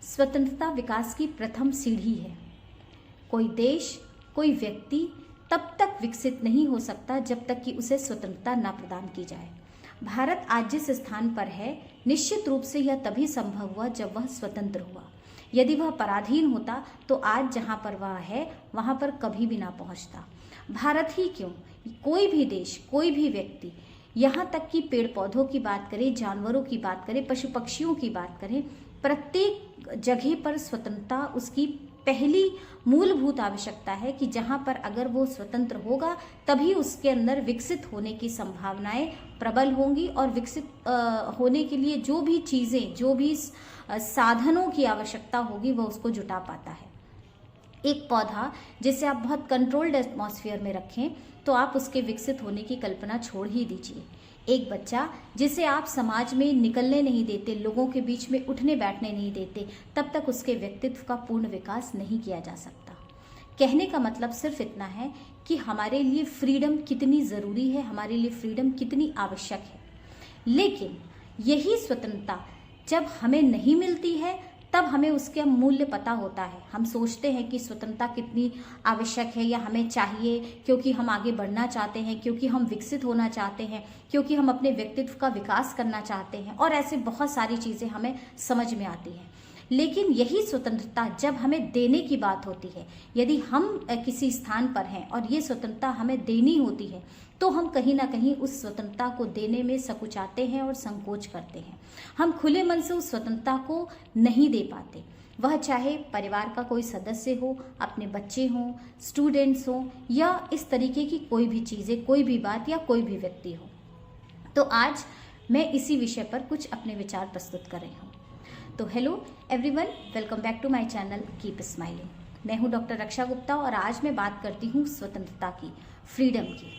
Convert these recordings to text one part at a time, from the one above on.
स्वतंत्रता विकास की प्रथम सीढ़ी है। कोई देश, कोई व्यक्ति तब तक विकसित नहीं हो सकता जब तक कि उसे स्वतंत्रता न प्रदान की जाए। भारत आज जिस स्थान पर है, निश्चित रूप से यह तभी संभव हुआ जब वह स्वतंत्र हुआ। यदि वह पराधीन होता तो आज जहाँ पर वह है वहाँ पर कभी भी ना पहुँचता। भारत ही क्यों, कोई भी देश, कोई भी व्यक्ति, यहाँ तक कि पेड़ पौधों की बात करें, जानवरों की बात करें, पशु पक्षियों की बात करें, प्रत्येक जगह पर स्वतंत्रता उसकी पहली मूलभूत आवश्यकता है कि जहाँ पर अगर वो स्वतंत्र होगा तभी उसके अंदर विकसित होने की संभावनाएं प्रबल होंगी और विकसित होने के लिए जो भी चीज़ें, जो भी साधनों की आवश्यकता होगी वह उसको जुटा पाता है। एक पौधा जिसे आप बहुत कंट्रोल्ड एटमॉस्फेयर में रखें तो आप उसके विकसित होने की कल्पना छोड़ ही दीजिए। एक बच्चा जिसे आप समाज में निकलने नहीं देते, लोगों के बीच में उठने बैठने नहीं देते, तब तक उसके व्यक्तित्व का पूर्ण विकास नहीं किया जा सकता। कहने का मतलब सिर्फ इतना है कि हमारे लिए फ्रीडम कितनी ज़रूरी है, हमारे लिए फ्रीडम कितनी आवश्यक है। लेकिन यही स्वतंत्रता जब हमें नहीं मिलती है तब हमें उसका मूल्य पता होता है। हम सोचते हैं कि स्वतंत्रता कितनी आवश्यक है या हमें चाहिए, क्योंकि हम आगे बढ़ना चाहते हैं, क्योंकि हम विकसित होना चाहते हैं, क्योंकि हम अपने व्यक्तित्व का विकास करना चाहते हैं, और ऐसे बहुत सारी चीज़ें हमें समझ में आती हैं। लेकिन यही स्वतंत्रता जब हमें देने की बात होती है, यदि हम किसी स्थान पर हैं और ये स्वतंत्रता हमें देनी होती है, तो हम कहीं ना कहीं उस स्वतंत्रता को देने में सकुचाते हैं और संकोच करते हैं। हम खुले मन से उस स्वतंत्रता को नहीं दे पाते। वह चाहे परिवार का कोई सदस्य हो, अपने बच्चे हों, स्टूडेंट्स हों, या इस तरीके की कोई भी चीज़ें, कोई भी बात या कोई भी व्यक्ति हो। तो आज मैं इसी विषय पर कुछ अपने विचार प्रस्तुत कर रही हूँ। तो hello everyone, welcome back to my channel keep smiling. मैं हूँ डॉक्टर रक्षा गुप्ता और आज मैं बात करती हूँ स्वतंत्रता की, फ्रीडम की।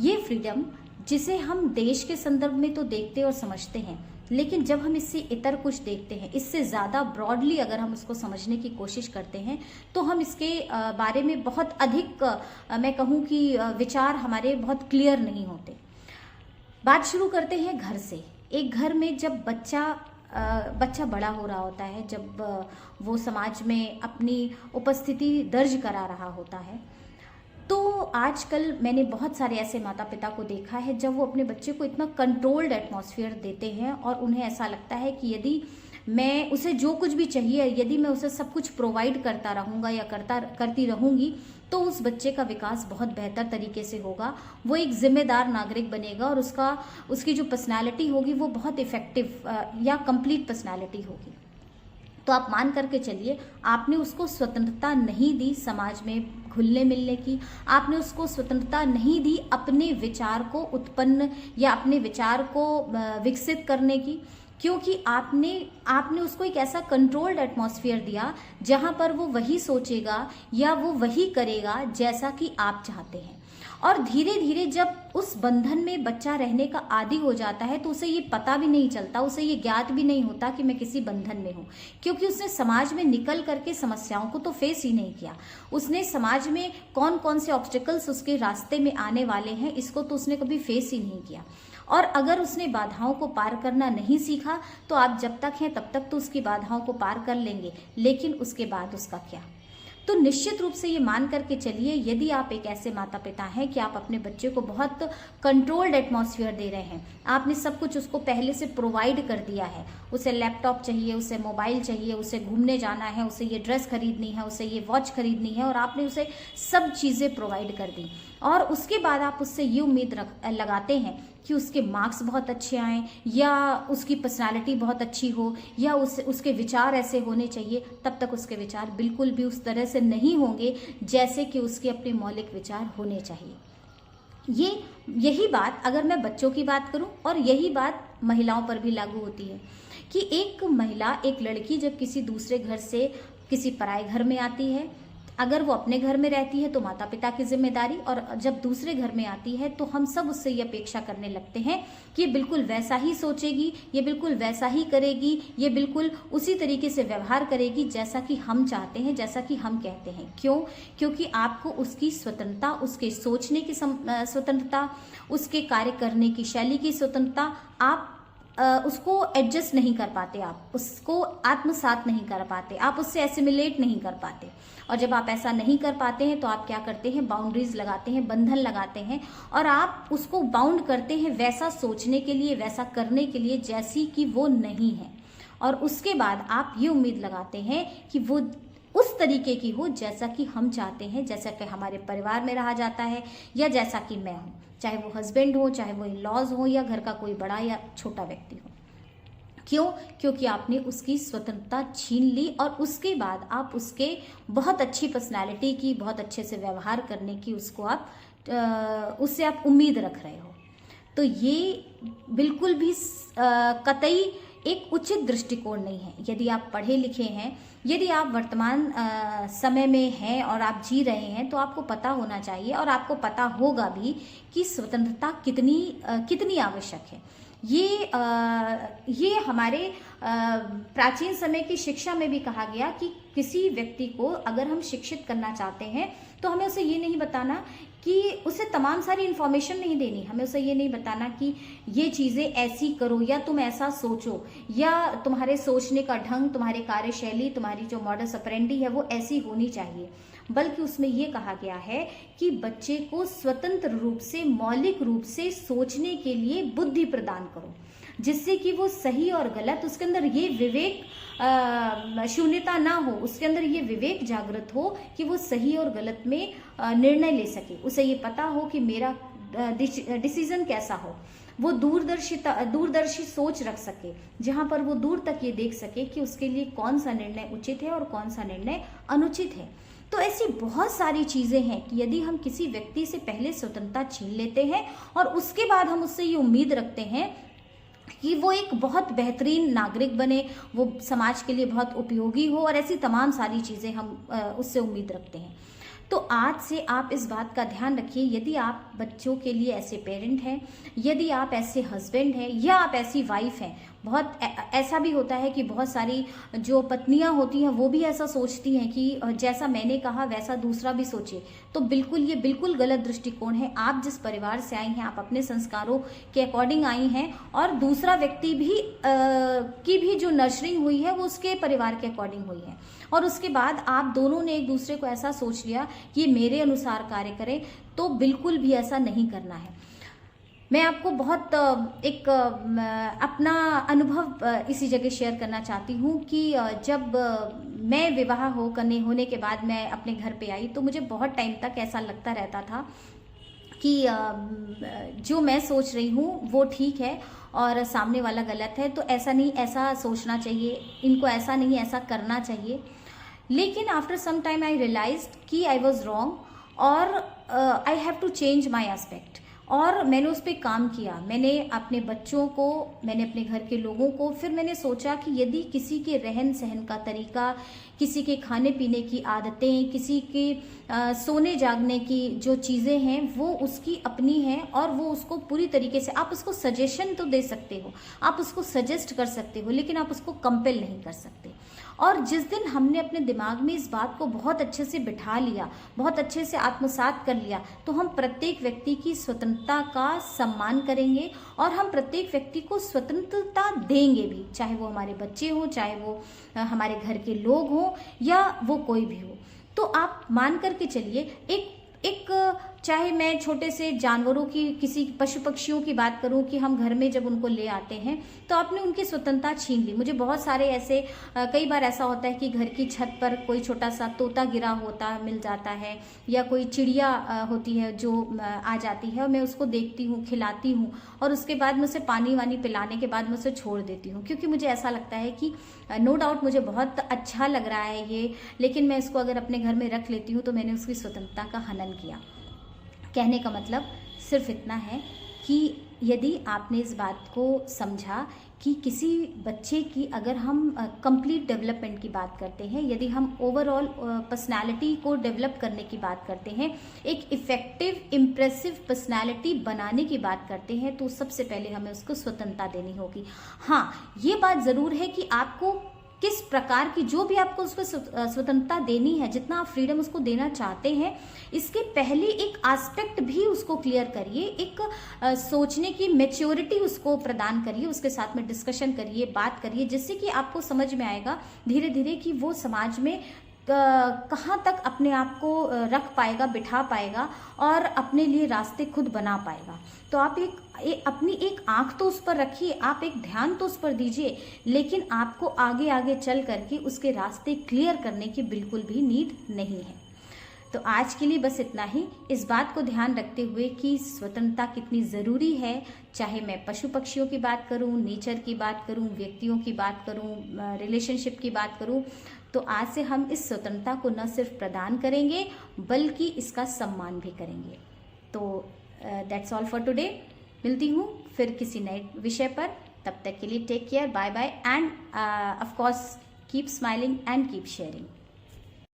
ये फ्रीडम जिसे हम देश के संदर्भ में तो देखते और समझते हैं, लेकिन जब हम इससे इतर कुछ देखते हैं, इससे ज़्यादा ब्रॉडली अगर हम उसको समझने की कोशिश करते हैं तो हम इसके बारे में बहुत अधिक मैं कहूँ कि विचार हमारे बहुत क्लियर नहीं होते। बात शुरू करते हैं घर से। एक घर में जब बच्चा बड़ा हो रहा होता है, जब वो समाज में अपनी उपस्थिति दर्ज करा रहा होता है, तो आजकल मैंने बहुत सारे ऐसे माता पिता को देखा है जब वो अपने बच्चे को इतना कंट्रोल्ड एटमॉस्फेयर देते हैं और उन्हें ऐसा लगता है कि यदि मैं उसे जो कुछ भी चाहिए, यदि मैं उसे सब कुछ प्रोवाइड करता रहूँगा या करती रहूँगी तो उस बच्चे का विकास बहुत बेहतर तरीके से होगा, वो एक जिम्मेदार नागरिक बनेगा और उसकी जो पर्सनालिटी होगी वो बहुत इफेक्टिव या कंप्लीट पर्सनालिटी होगी। तो आप मान करके चलिए, आपने उसको स्वतंत्रता नहीं दी समाज में घुलने मिलने की, आपने उसको स्वतंत्रता नहीं दी अपने विचार को उत्पन्न या अपने विचार को विकसित करने की, क्योंकि आपने उसको एक ऐसा कंट्रोल्ड एटमॉस्फेयर दिया जहां पर वो वही सोचेगा या वो वही करेगा जैसा कि आप चाहते हैं। और धीरे धीरे जब उस बंधन में बच्चा रहने का आदी हो जाता है तो उसे ये पता भी नहीं चलता, उसे ये ज्ञात भी नहीं होता कि मैं किसी बंधन में हूँ, क्योंकि उसने समाज में निकल करके समस्याओं को तो फेस ही नहीं किया। उसने समाज में कौन कौन से ऑब्स्टिकल्स उसके रास्ते में आने वाले हैं इसको तो उसने कभी फेस ही नहीं किया। और अगर उसने बाधाओं को पार करना नहीं सीखा तो आप जब तक हैं तब तक तो उसकी बाधाओं को पार कर लेंगे, लेकिन उसके बाद उसका क्या। तो निश्चित रूप से ये मान करके चलिए, यदि आप एक ऐसे माता पिता हैं कि आप अपने बच्चे को बहुत कंट्रोल्ड एटमॉस्फेयर दे रहे हैं, आपने सब कुछ उसको पहले से प्रोवाइड कर दिया है, उसे लैपटॉप चाहिए, उसे मोबाइल चाहिए, उसे घूमने जाना है, उसे ये ड्रेस खरीदनी है, उसे ये वॉच खरीदनी है, और आपने उसे सब चीज़ें प्रोवाइड कर दी, और उसके बाद आप उससे ये उम्मीद लगाते हैं कि उसके मार्क्स बहुत अच्छे आएँ या उसकी पर्सनालिटी बहुत अच्छी हो या उसके विचार ऐसे होने चाहिए, तब तक उसके विचार बिल्कुल भी उस तरह से नहीं होंगे जैसे कि उसके अपने मौलिक विचार होने चाहिए। यही बात अगर मैं बच्चों की बात करूं, और यही बात महिलाओं पर भी लागू होती है कि एक महिला, एक लड़की जब किसी दूसरे घर से किसी पराए घर में आती है, अगर वो अपने घर में रहती है तो माता पिता की जिम्मेदारी, और जब दूसरे घर में आती है तो हम सब उससे ये अपेक्षा करने लगते हैं कि ये बिल्कुल वैसा ही सोचेगी, ये बिल्कुल वैसा ही करेगी, ये बिल्कुल उसी तरीके से व्यवहार करेगी जैसा कि हम चाहते हैं, जैसा कि हम कहते हैं। क्यों? क्योंकि आपको उसकी स्वतंत्रता, उसके सोचने की स्वतंत्रता, उसके कार्य करने की शैली की स्वतंत्रता आप उसको एडजस्ट नहीं कर पाते, आप उसको आत्मसात नहीं कर पाते, आप उससे एसिमिलेट नहीं कर पाते। और जब आप ऐसा नहीं कर पाते हैं तो आप क्या करते हैं, बाउंड्रीज लगाते हैं, बंधन लगाते हैं, और आप उसको बाउंड करते हैं वैसा सोचने के लिए, वैसा करने के लिए जैसी कि वो नहीं है। और उसके बाद आप ये उम्मीद लगाते हैं कि वो उस तरीके की हो जैसा कि हम चाहते हैं, जैसा कि हमारे परिवार में रहा जाता है, या जैसा कि मैं हूँ, चाहे वो हस्बैंड हो, चाहे वो इन लॉज हो, या घर का कोई बड़ा या छोटा व्यक्ति हो। क्यों? क्योंकि आपने उसकी स्वतंत्रता छीन ली और उसके बाद आप उसके बहुत अच्छी पर्सनैलिटी की, बहुत अच्छे से व्यवहार करने की उससे आप उम्मीद रख रहे हो। तो ये बिल्कुल भी कतई एक उचित दृष्टिकोण नहीं है। यदि आप पढ़े लिखे हैं, यदि आप वर्तमान समय में हैं और आप जी रहे हैं, तो आपको पता होना चाहिए और आपको पता होगा भी कि स्वतंत्रता कितनी आवश्यक है। ये हमारे प्राचीन समय की शिक्षा में भी कहा गया कि किसी व्यक्ति को अगर हम शिक्षित करना चाहते हैं तो हमें उसे ये नहीं बताना कि उसे तमाम सारी इन्फॉर्मेशन नहीं देनी, हमें उसे ये नहीं बताना कि ये चीज़ें ऐसी करो या तुम ऐसा सोचो, या तुम्हारे सोचने का ढंग, तुम्हारी कार्यशैली, तुम्हारी जो मॉडस ऑपरेंडी है वो ऐसी होनी चाहिए। बल्कि उसमें ये कहा गया है कि बच्चे को स्वतंत्र रूप से, मौलिक रूप से सोचने के लिए बुद्धि प्रदान करो, जिससे कि वो सही और गलत, उसके अंदर ये विवेक शून्यता ना हो, उसके अंदर ये विवेक जागृत हो कि वो सही और गलत में निर्णय ले सके। उसे ये पता हो कि मेरा डिसीजन कैसा हो, वो दूरदर्शी सोच रख सके, जहां पर वो दूर तक ये देख सके कि उसके लिए कौन सा निर्णय उचित है और कौन सा निर्णय अनुचित है। तो ऐसी बहुत सारी चीजें हैं कि यदि हम किसी व्यक्ति से पहले स्वतंत्रता छीन लेते हैं और उसके बाद हम उससे ये उम्मीद रखते हैं कि वो एक बहुत बेहतरीन नागरिक बने, वो समाज के लिए बहुत उपयोगी हो, और ऐसी तमाम सारी चीज़ें हम उससे उम्मीद रखते हैं। तो आज से आप इस बात का ध्यान रखिए, यदि आप बच्चों के लिए ऐसे पेरेंट हैं, यदि आप ऐसे हस्बैंड हैं, या आप ऐसी वाइफ हैं। बहुत ऐसा भी होता है कि बहुत सारी जो पत्नियां होती हैं वो भी ऐसा सोचती हैं कि जैसा मैंने कहा वैसा दूसरा भी सोचे। तो ये बिल्कुल गलत दृष्टिकोण है। आप जिस परिवार से आई हैं, आप अपने संस्कारों के अकॉर्डिंग आई हैं, और दूसरा व्यक्ति भी की भी जो नर्चरिंग हुई है वो उसके परिवार के अकॉर्डिंग हुई है, और उसके बाद आप दोनों ने एक दूसरे को ऐसा सोच लिया कि ये मेरे अनुसार कार्य करे। तो बिल्कुल भी ऐसा नहीं करना है। मैं आपको बहुत एक अपना अनुभव इसी जगह शेयर करना चाहती हूँ कि जब मैं विवाह होने के बाद मैं अपने घर पे आई, तो मुझे बहुत टाइम तक ऐसा लगता रहता था कि जो मैं सोच रही हूँ वो ठीक है और सामने वाला गलत है। तो ऐसा नहीं, ऐसा सोचना चाहिए, इनको ऐसा नहीं, ऐसा करना चाहिए। लेकिन after some time I realised कि आई वॉज रॉन्ग, और I have to change my aspect. और मैंने उस पर काम किया। मैंने अपने बच्चों को, मैंने अपने घर के लोगों को, फिर मैंने सोचा कि यदि किसी के रहन सहन का तरीका, किसी के खाने पीने की आदतें, किसी के सोने जागने की जो चीज़ें हैं वो उसकी अपनी हैं, और वो उसको पूरी तरीके से, आप उसको सजेशन तो दे सकते हो, आप उसको सजेस्ट कर सकते हो, लेकिन आप उसको कंपेल नहीं कर सकते। और जिस दिन हमने अपने दिमाग में इस बात को बहुत अच्छे से बिठा लिया, बहुत अच्छे से आत्मसात कर लिया, तो हम प्रत्येक व्यक्ति की स्वतंत्रता का सम्मान करेंगे, और हम प्रत्येक व्यक्ति को स्वतंत्रता देंगे भी, चाहे वो हमारे बच्चे हों, चाहे वो हमारे घर के लोग हों, या वो कोई भी हो। तो आप मान करके चलिए, एक चाहे मैं छोटे से जानवरों की, किसी पशु पक्षियों की बात करूं कि हम घर में जब उनको ले आते हैं तो आपने उनकी स्वतंत्रता छीन ली। मुझे बहुत सारे ऐसे कई बार ऐसा होता है कि घर की छत पर कोई छोटा सा तोता गिरा होता मिल जाता है, या कोई चिड़िया होती है जो आ जाती है, और मैं उसको देखती हूँ, खिलाती हूँ, और उसके बाद मैं उसे पानी वानी पिलाने के बाद मैं उसे छोड़ देती हूँ, क्योंकि मुझे ऐसा लगता है कि नो डाउट मुझे बहुत अच्छा लग रहा है ये, लेकिन मैं इसको अगर अपने घर में रख लेती हूँ तो मैंने उसकी स्वतंत्रता का हनन किया। कहने का मतलब सिर्फ इतना है कि यदि आपने इस बात को समझा कि किसी बच्चे की, अगर हम कंप्लीट डेवलपमेंट की बात करते हैं, यदि हम ओवरऑल पर्सनालिटी को डेवलप करने की बात करते हैं, एक इफ़ेक्टिव इम्प्रेसिव पर्सनालिटी बनाने की बात करते हैं, तो सबसे पहले हमें उसको स्वतंत्रता देनी होगी। हाँ, ये बात ज़रूर है कि आपको किस प्रकार की, जो भी आपको उसको स्वतंत्रता देनी है, जितना आप फ्रीडम उसको देना चाहते हैं, इसके पहले एक एस्पेक्ट भी उसको क्लियर करिए, एक सोचने की मैच्योरिटी उसको प्रदान करिए, उसके साथ में डिस्कशन करिए, बात करिए, जिससे कि आपको समझ में आएगा धीरे धीरे कि वो समाज में कहाँ तक अपने आप को रख पाएगा, बिठा पाएगा और अपने लिए रास्ते खुद बना पाएगा। तो आप अपनी एक आंख तो उस पर रखिए, आप एक ध्यान तो उस पर दीजिए, लेकिन आपको आगे आगे चल करके उसके रास्ते क्लियर करने की बिल्कुल भी नीड नहीं है। तो आज के लिए बस इतना ही। इस बात को ध्यान रखते हुए कि स्वतंत्रता कितनी ज़रूरी है, चाहे मैं पशु पक्षियों की बात करूं, नेचर की बात करूं, व्यक्तियों की बात करूं, रिलेशनशिप की बात करूं, तो आज से हम इस स्वतंत्रता को न सिर्फ प्रदान करेंगे बल्कि इसका सम्मान भी करेंगे। तो दैट्स ऑल फॉर टुडे। मिलती हूँ फिर किसी नए विषय पर। तब तक के लिए take care, bye bye, and of course keep smiling and keep sharing.